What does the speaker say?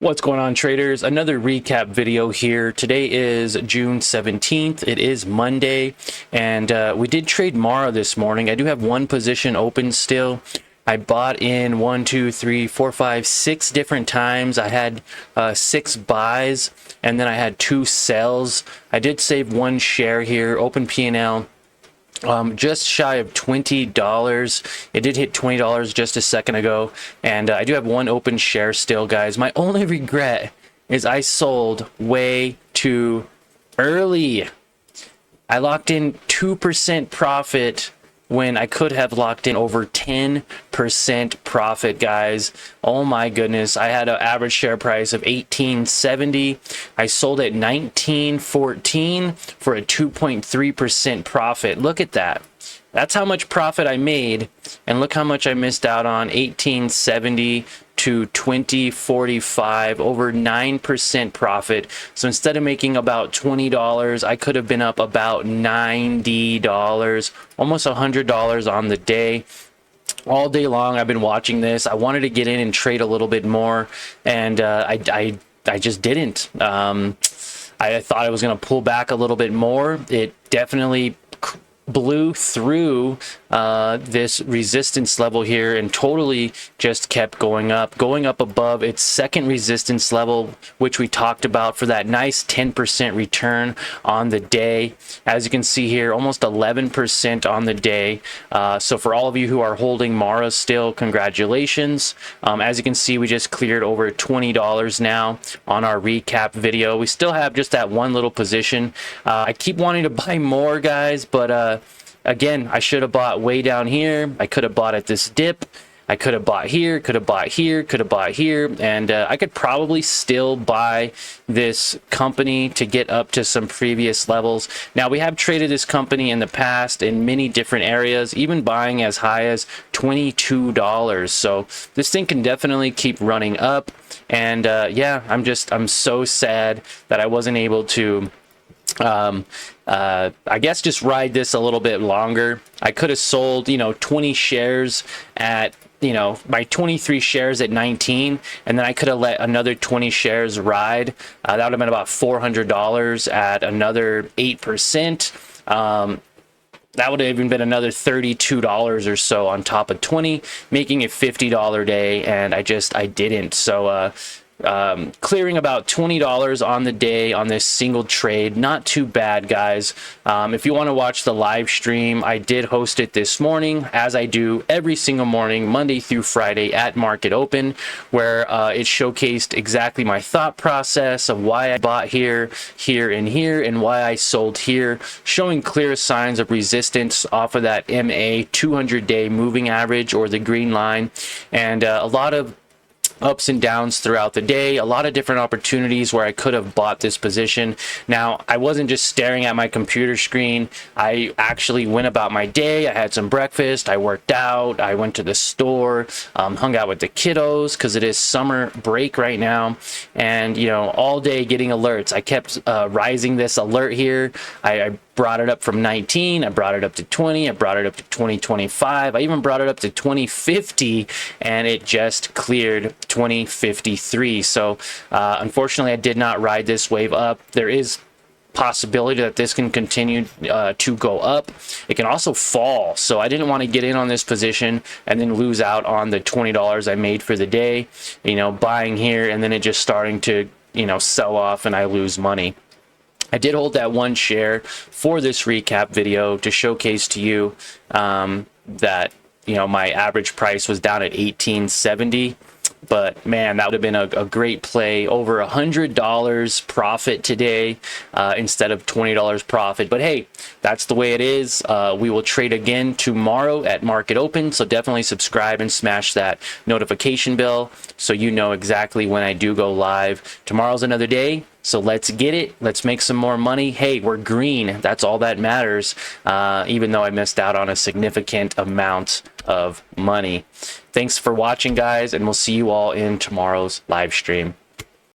What's going on, traders? Another recap video here. Today is June 17th. It is Monday, and we did trade Mara this morning. I do have one position open still. I bought in 6 different times. I had 6 buys, and then I had 2 sells. I did save 1 share here, open P&L. Just shy of $20. It did hit $20 just a second ago, and I do have 1 open share still, guys. My only regret is I sold way too early. I locked in 2% profit when I could have locked in over 10% profit, guys. Oh my goodness. I had an average share price of $18.70. I sold at $19.14 for a 2.3% profit. Look at that. That's how much profit I made, and look how much I missed out on. $18.70 to $20.45, over 9% profit. So instead of making about $20, I could have been up about $90, almost $100 on the day. All day long I've been watching this. I wanted to get in and trade a little bit more, and I just didn't. I thought I was going to pull back a little bit more. It definitely blew through this resistance level here and totally just kept going up above its second resistance level, which we talked about, for that nice 10% return on the day. As you can see here, almost 11% on the day. So for all of you who are holding Mara still, congratulations. As you can see, we just cleared over $20 now on our recap video. We still have just that one little position. I keep wanting to buy more, guys, but again, I should have bought way down here. I could have bought at this dip. I could have bought here, could have bought here, could have bought here, and I could probably still buy this company to get up to some previous levels. Now, we have traded this company in the past in many different areas, even buying as high as $22. So this thing can definitely keep running up. And yeah, I'm so sad that I wasn't able to I guess just ride this a little bit longer. I could have sold, 20 shares at, my 23 shares at 19, and then I could have let another 20 shares ride. That would have been about $400 at another 8%. That would have even been another $32 or so on top of 20, making it $50 day, and I didn't. So clearing about $20 on the day on this single trade. Not too bad, guys. If you want to watch the live stream, I did host it this morning, as I do every single morning, Monday through Friday at Market Open, where it showcased exactly my thought process of why I bought here, here, and here, and why I sold here, showing clear signs of resistance off of that MA 200-day moving average, or the green line, and a lot of ups and downs throughout the day, a lot of different opportunities where I could have bought this position. Now, I wasn't just staring at my computer screen. I actually went about my day. I had some breakfast, I worked out, I went to the store, hung out with the kiddos because it is summer break right now, and all day getting alerts. I kept rising this alert here. I brought it up from 19, I brought it up to 20, I brought it up to 2025, I even brought it up to 2050, and it just cleared 2053. So unfortunately, I did not ride this wave up. There is possibility that this can continue to go up. It can also fall, so I didn't want to get in on this position and then lose out on the $20 I made for the day, buying here and then it just starting to sell off and I lose money. I did hold that 1 share for this recap video to showcase to you that my average price was down at $18.70. But man, that would have been a great play. Over $100 profit today instead of $20 profit. But hey, that's the way it is. We will trade again tomorrow at Market Open. So definitely subscribe and smash that notification bell so you know exactly when I do go live. Tomorrow's another day. So let's get it. Let's make some more money. Hey, we're green. That's all that matters, even though I missed out on a significant amount of money. Thanks for watching, guys, and we'll see you all in tomorrow's live stream.